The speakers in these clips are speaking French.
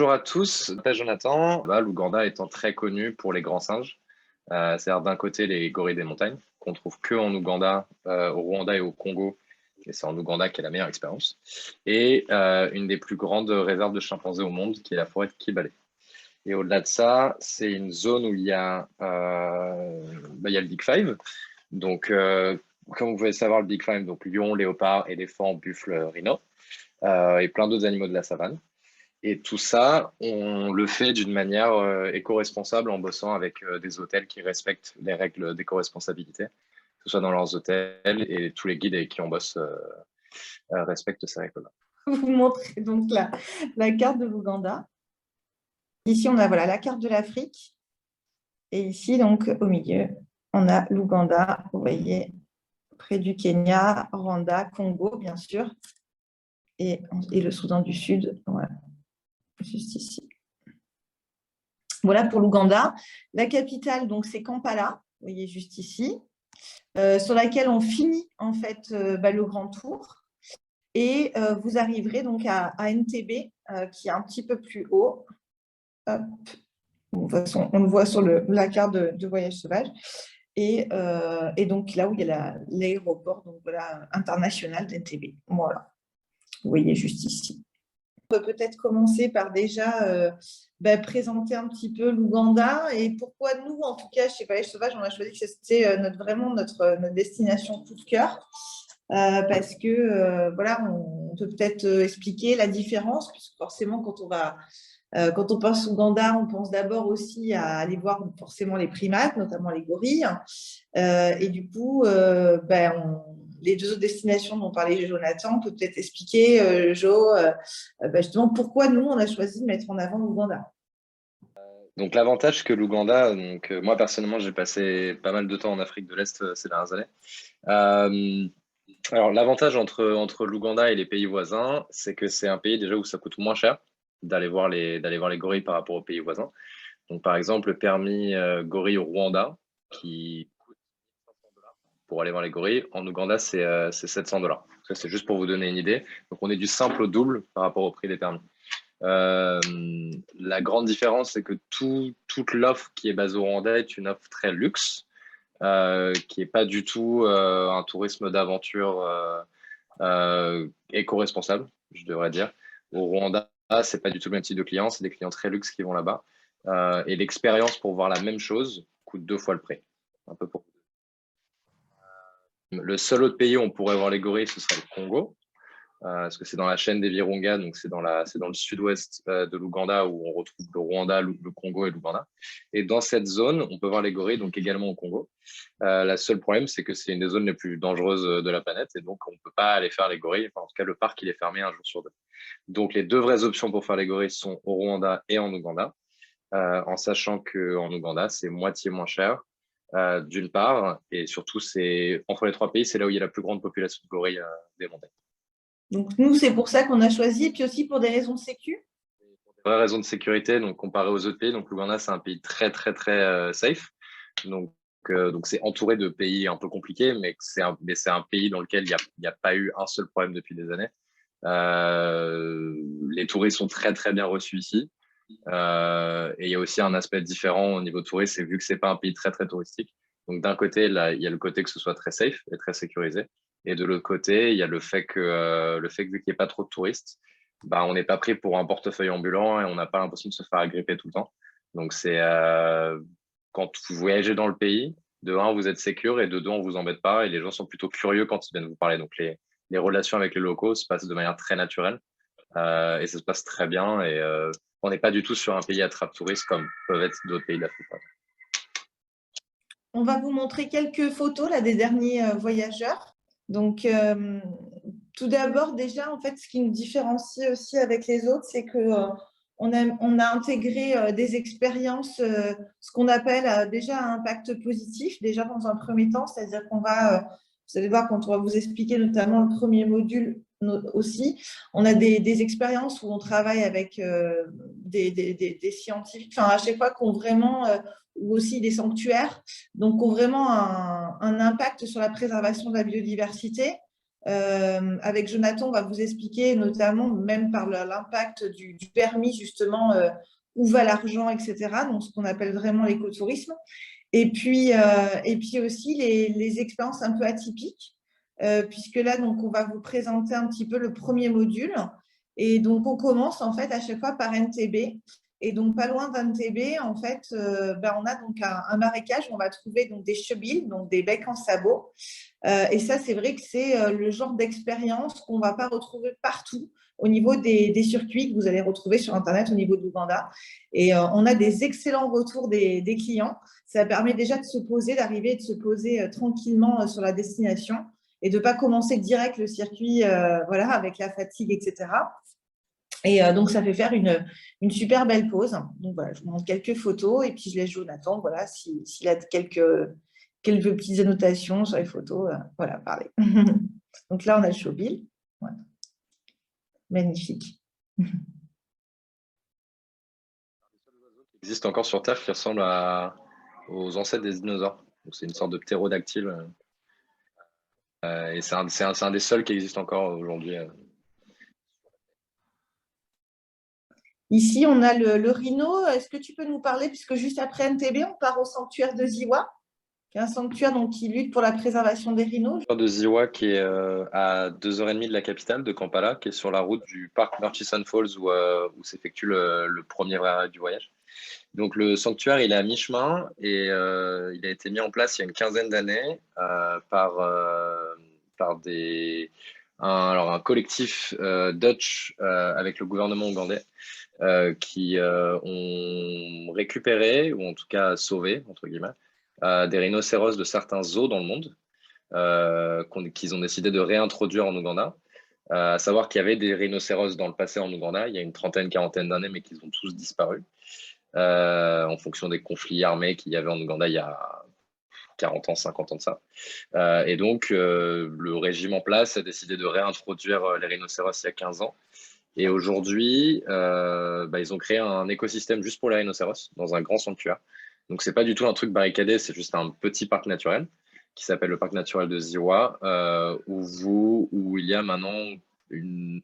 Bonjour à tous, je m'appelle Jonathan. L'Ouganda étant très connu pour les grands singes, c'est-à-dire d'un côté les gorilles des montagnes, qu'on trouve que en Ouganda, au Rwanda et au Congo, et c'est en Ouganda qu'est la meilleure expérience, et une des plus grandes réserves de chimpanzés au monde, qui est la forêt de Kibale. Et au-delà de ça, c'est une zone où il y a le Big Five. Donc, comme vous pouvez savoir, le Big Five, donc lion, léopard, éléphant, buffle, rhino, et plein d'autres animaux de la savane. Et tout ça, on le fait d'une manière éco-responsable en bossant avec des hôtels qui respectent les règles d'éco-responsabilité, que ce soit dans leurs hôtels, et tous les guides avec qui on bosse respectent ces règles-là. Je vais vous montrer donc la carte de l'Ouganda. Ici, on a voilà, la carte de l'Afrique. Et ici, donc, au milieu, on a l'Ouganda, vous voyez, près du Kenya, Rwanda, Congo, bien sûr, et le Soudan du Sud, voilà, juste ici. Voilà pour l'Ouganda. La capitale, donc, c'est Kampala, vous voyez juste ici, sur laquelle on finit, en fait, le grand tour. Et vous arriverez donc à Entebbe, qui est un petit peu plus haut. Hop. De toute façon, on le voit sur la carte de voyage sauvage. Et donc, là où il y a l'aéroport international d'Entebbe. Voilà. Vous voyez juste ici. On peut peut-être commencer par déjà présenter un petit peu l'Ouganda et pourquoi nous, en tout cas, chez Voyage Sauvage, on a choisi que c'était vraiment notre destination coup de cœur. Parce que on peut peut-être expliquer la différence, puisque forcément, quand on pense Ouganda, on pense d'abord aussi à aller voir forcément les primates, notamment les gorilles. Et du coup, les deux autres destinations dont parlait Jonathan, on peut peut-être expliquer, Jo, justement pourquoi nous, on a choisi de mettre en avant l'Ouganda. Donc l'avantage que l'Ouganda, moi personnellement j'ai passé pas mal de temps en Afrique de l'Est ces dernières années. Alors l'avantage entre l'Ouganda et les pays voisins, c'est que c'est un pays déjà où ça coûte moins cher d'aller voir les gorilles par rapport aux pays voisins. Donc par exemple le permis gorille au Rwanda qui coûte $500 pour aller voir les gorilles, en Ouganda c'est $700. Ça c'est juste pour vous donner une idée. Donc on est du simple au double par rapport au prix des permis. La grande différence, c'est que toute l'offre qui est basée au Rwanda est une offre très luxe, qui n'est pas du tout un tourisme d'aventure éco-responsable, je devrais dire. Au Rwanda, c'est pas du tout le même type de clients, c'est des clients très luxe qui vont là-bas. Et l'expérience pour voir la même chose coûte 2 fois le prix. Un peu pour... Le seul autre pays où on pourrait voir les gorilles, ce serait le Congo. Parce que c'est dans la chaîne des Virunga, donc c'est dans le sud-ouest de l'Ouganda où on retrouve le Rwanda, le Congo et l'Ouganda. Et dans cette zone, on peut voir les gorilles, donc également au Congo. Le seul problème, c'est que c'est une des zones les plus dangereuses de la planète, et donc on ne peut pas aller faire les gorilles. Enfin, en tout cas, le parc, il est fermé un jour sur deux. Donc les deux vraies options pour faire les gorilles sont au Rwanda et en Ouganda, en sachant qu'en Ouganda, c'est moitié moins cher. D'une part, et surtout, c'est entre les trois pays, c'est là où il y a la plus grande population de gorilles des montagnes. Donc, nous, c'est pour ça qu'on a choisi, puis aussi pour des raisons de sécu. Pour des vraies raisons de sécurité, donc comparé aux autres pays, donc l'Ouganda, c'est un pays très, très, très safe. Donc, c'est entouré de pays un peu compliqués, mais c'est un pays dans lequel il n'y a pas eu un seul problème depuis des années. Les touristes sont très, très bien reçus ici. Et il y a aussi un aspect différent au niveau tourisme, c'est vu que c'est pas un pays très, très touristique. Donc, d'un côté, là, il y a le côté que ce soit très safe et très sécurisé. Et de l'autre côté, il y a le fait que vu qu'il n'y ait pas trop de touristes, on n'est pas pris pour un portefeuille ambulant et on n'a pas l'impression de se faire agripper tout le temps. Donc, c'est quand vous voyagez dans le pays, de un, vous êtes sécure et de deux, on vous embête pas et les gens sont plutôt curieux quand ils viennent vous parler. Donc, les relations avec les locaux se passent de manière très naturelle et ça se passe très bien. Et on n'est pas du tout sur un pays attrape-touriste comme peuvent être d'autres pays d'Afrique. On va vous montrer quelques photos là, des derniers voyageurs. Donc, tout d'abord, déjà, en fait, ce qui nous différencie aussi avec les autres, c'est que on a intégré des expériences, ce qu'on appelle déjà un impact positif, déjà dans un premier temps, c'est-à-dire qu'on va, vous allez voir quand on va vous expliquer notamment le premier module aussi, on a des expériences où on travaille avec des scientifiques, enfin à chaque fois qu'on vraiment, ou aussi des sanctuaires, donc ont vraiment un impact sur la préservation de la biodiversité. Avec Jonathan, on va vous expliquer notamment, même par l'impact du permis, justement, où va l'argent, etc. Donc, ce qu'on appelle vraiment l'écotourisme. Et puis aussi les expériences un peu atypiques, puisque là, donc, on va vous présenter un petit peu le premier module. Et donc, on commence en fait à chaque fois par NTB. Et donc, pas loin d'NTB, en fait, on a donc un marécage où on va trouver donc, des chebilles, donc des becs en sabot. Et ça, c'est vrai que c'est le genre d'expérience qu'on ne va pas retrouver partout au niveau des circuits que vous allez retrouver sur Internet au niveau de l'Ouganda. Et on a des excellents retours des clients. Ça permet déjà de se poser, d'arriver et de se poser tranquillement sur la destination et de ne pas commencer direct le circuit voilà, avec la fatigue, etc. Et donc, ça fait faire une super belle pause. Donc, voilà, je vous montre quelques photos et puis je laisse Jonathan, voilà, s'il a quelques petites annotations sur les photos, voilà, parler. Donc là, on a le showbill. Voilà. Magnifique. Il existe encore sur Terre qui ressemble aux ancêtres des dinosaures. C'est une sorte de ptérodactyle. Et c'est un des seuls qui existe encore aujourd'hui. Ici, on a le rhino. Est-ce que tu peux nous parler, puisque juste après NTB, on part au sanctuaire de Ziwa, qui est un sanctuaire donc, qui lutte pour la préservation des rhinos. De Ziwa, qui est à 2h30 de la capitale, de Kampala, qui est sur la route du parc Murchison Falls où s'effectue le premier vrai arrêt du voyage. Donc le sanctuaire, il est à mi-chemin et il a été mis en place il y a une quinzaine d'années par un collectif Dutch avec le gouvernement ougandais qui ont récupéré, ou en tout cas sauvé, entre guillemets, des rhinocéros de certains zoos dans le monde qu'ils ont décidé de réintroduire en Ouganda. À savoir qu'il y avait des rhinocéros dans le passé en Ouganda, il y a une trentaine, quarantaine d'années, mais qu'ils ont tous disparu en fonction des conflits armés qu'il y avait en Ouganda il y a 40 ans, 50 ans de ça. Et donc, le régime en place a décidé de réintroduire les rhinocéros il y a 15 ans. Et aujourd'hui, ils ont créé un écosystème juste pour les rhinocéros dans un grand sanctuaire. Donc, c'est pas du tout un truc barricadé, c'est juste un petit parc naturel qui s'appelle le parc naturel de Ziwa, où il y a maintenant une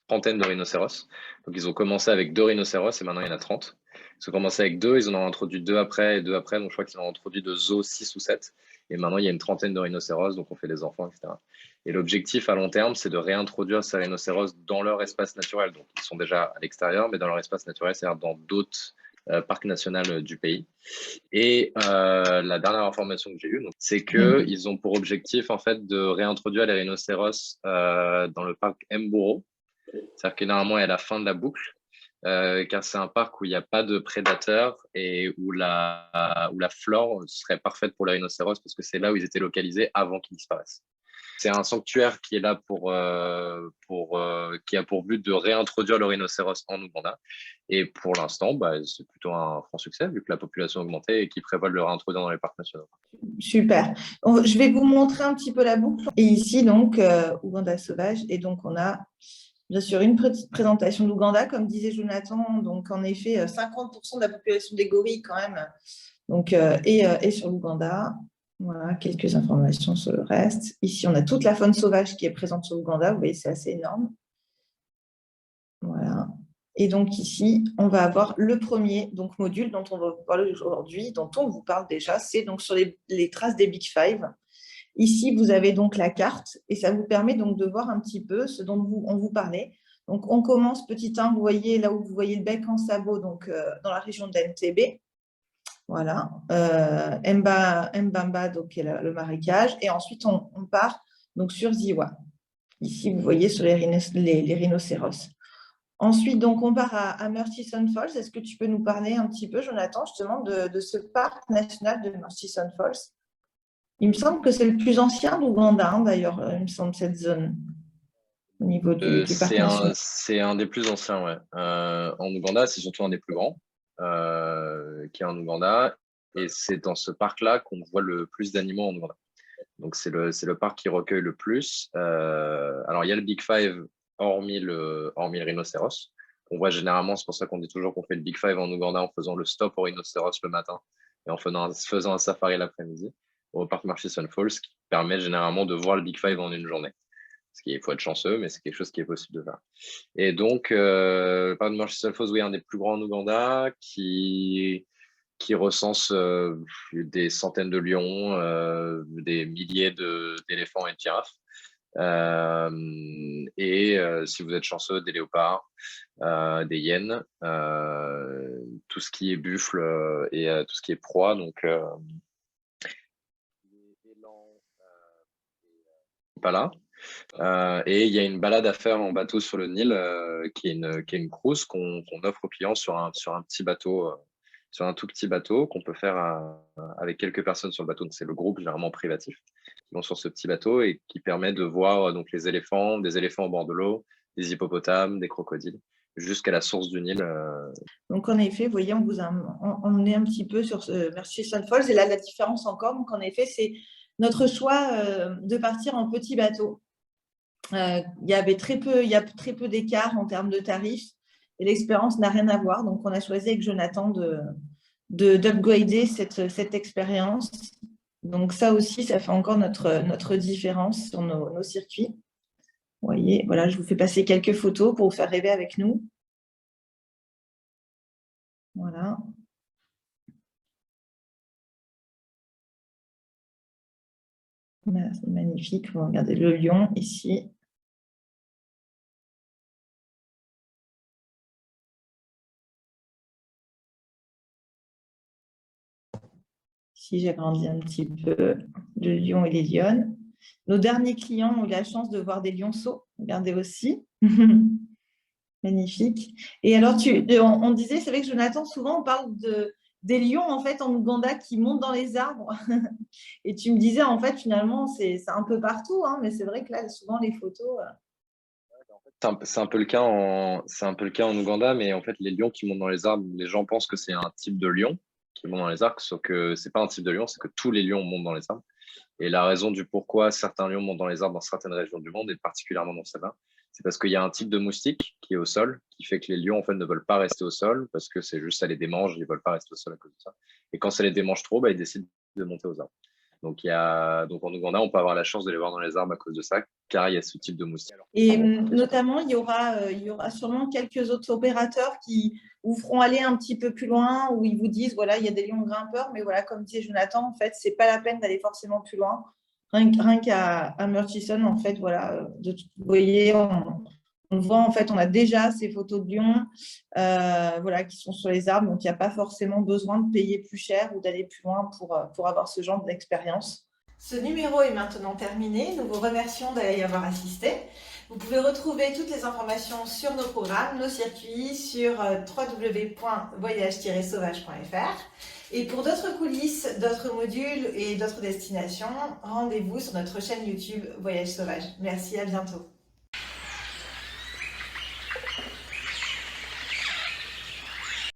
trentaine de rhinocéros. Donc, ils ont commencé avec 2 rhinocéros et maintenant il y en a 30. Ils ont commencé avec 2, ils en ont introduit 2 après et 2 après. Donc, je crois qu'ils en ont introduit de zoos 6 ou 7. Et maintenant, il y a une trentaine de rhinocéros, donc on fait des enfants, etc. Et l'objectif à long terme, c'est de réintroduire ces rhinocéros dans leur espace naturel. Donc, ils sont déjà à l'extérieur, mais dans leur espace naturel, c'est-à-dire dans d'autres parcs nationaux du pays. Et la dernière information que j'ai eue, c'est qu'ils ont pour objectif en fait de réintroduire les rhinocéros dans le parc Mboro. C'est-à-dire que normalement, à la fin de la boucle, car c'est un parc où il n'y a pas de prédateurs et où la flore serait parfaite pour les rhinocéros parce que c'est là où ils étaient localisés avant qu'ils disparaissent. C'est un sanctuaire qui est là qui a pour but de réintroduire le rhinocéros en Ouganda. Et pour l'instant, c'est plutôt un franc succès vu que la population a augmenté et qu'ils prévoient de le réintroduire dans les parcs nationaux. Super. Je vais vous montrer un petit peu la boucle. Et ici, donc, Ouganda sauvage. Et donc, on a bien sûr une petite présentation d'Ouganda, comme disait Jonathan. Donc, en effet, 50% de la population des gorilles, quand même, donc, est sur l'Ouganda. Voilà, quelques informations sur le reste. Ici, on a toute la faune sauvage qui est présente sur l'Ouganda. Vous voyez, c'est assez énorme. Voilà. Et donc ici, on va avoir le premier module dont on va vous parler aujourd'hui, dont on vous parle déjà, c'est donc sur les traces des Big Five. Ici, vous avez donc la carte et ça vous permet donc de voir un petit peu ce dont on vous parlait. Donc, on commence petit 1, vous voyez là où vous voyez le bec en sabot, donc dans la région d'NTB. Voilà. Mbamba, donc, qui est le marécage. Et ensuite, on part donc sur Ziwa. Ici, vous voyez sur les rhinocéros. Ensuite, donc, on part à Murchison Falls. Est-ce que tu peux nous parler un petit peu, Jonathan, justement, de ce parc national de Murchison Falls? Il me semble que c'est le plus ancien d'Ouganda, d'ailleurs, il me semble, cette zone, au niveau du parc national. C'est un des plus anciens, ouais. En Ouganda, c'est surtout un des plus grands, qui est en Ouganda. Et c'est dans ce parc-là qu'on voit le plus d'animaux en Ouganda. Donc, c'est le parc qui recueille le plus. Alors, il y a le Big Five, hormis le rhinocéros. On voit généralement, c'est pour ça qu'on dit toujours qu'on fait le Big Five en Ouganda en faisant le stop au rhinocéros le matin et en faisant un safari l'après-midi. au parc Murchison Falls, qui permet généralement de voir le Big Five en une journée. Il faut être chanceux, mais c'est quelque chose qui est possible de faire. Et donc, le parc de Murchison Falls, oui, un des plus grands en Ouganda, qui recense des centaines de lions, des milliers d'éléphants et de girafes. Si vous êtes chanceux, des léopards, des hyènes, tout ce qui est buffle et tout ce qui est proie. Donc, pas là. Et il y a une balade à faire en bateau sur le Nil, qui est une cruise qu'on offre aux clients sur un petit bateau, sur un tout petit bateau qu'on peut faire avec quelques personnes sur le bateau. Donc, c'est le groupe généralement privatif qui vont sur ce petit bateau et qui permet de voir donc des éléphants au bord de l'eau, des hippopotames, des crocodiles, jusqu'à la source du Nil. Donc, en effet, vous voyez, on vous a emmené un petit peu sur Murchison Falls. Et là, la différence encore, donc en effet, c'est notre choix de partir en petit bateau. Il y a très peu d'écart en termes de tarifs et l'expérience n'a rien à voir. Donc, on a choisi avec Jonathan d'upgrader cette expérience. Donc, ça aussi, ça fait encore notre différence sur nos circuits. Vous voyez, voilà, je vous fais passer quelques photos pour vous faire rêver avec nous. Voilà. C'est magnifique. Vous regardez le lion ici. Ici, j'agrandis un petit peu le lion et les lionnes. Nos derniers clients ont eu la chance de voir des lionceaux. Regardez aussi. Magnifique. Et alors, on disait, c'est vrai que Jonathan, souvent, on parle des lions en fait en Ouganda qui montent dans les arbres. Et tu me disais, en fait, finalement, c'est un peu partout, hein, mais c'est vrai que là, souvent, les photos… C'est un peu le cas en Ouganda, mais en fait, les lions qui montent dans les arbres, les gens pensent que c'est un type de lion qui monte dans les arbres, sauf que c'est pas un type de lion, c'est que tous les lions montent dans les arbres. Et la raison du pourquoi certains lions montent dans les arbres dans certaines régions du monde, et particulièrement dans celle-là, c'est parce qu'il y a un type de moustique qui est au sol, qui fait que les lions en fait ne veulent pas rester au sol, parce que c'est juste ça les démange, ils ne veulent pas rester au sol à cause de ça. Et quand ça les démange trop, bah, ils décident de monter aux arbres. Donc en Ouganda, on peut avoir la chance de les voir dans les arbres à cause de ça, car il y a ce type de moustique. Et notamment, il y aura sûrement quelques autres opérateurs qui vous feront aller un petit peu plus loin, où ils vous disent, voilà, il y a des lions grimpeurs, mais voilà, comme disait Jonathan, en fait, c'est pas la peine d'aller forcément plus loin. Rien qu'à Murchison, en fait, voilà, vous voyez, on voit, en fait, on a déjà ces photos de lions voilà, qui sont sur les arbres, donc il n'y a pas forcément besoin de payer plus cher ou d'aller plus loin pour avoir ce genre d'expérience. Ce numéro est maintenant terminé. Nous vous remercions d'y avoir assisté. Vous pouvez retrouver toutes les informations sur nos programmes, nos circuits sur www.voyage-sauvage.fr. Et pour d'autres coulisses, d'autres modules et d'autres destinations, rendez-vous sur notre chaîne YouTube Voyage Sauvage. Merci, à bientôt.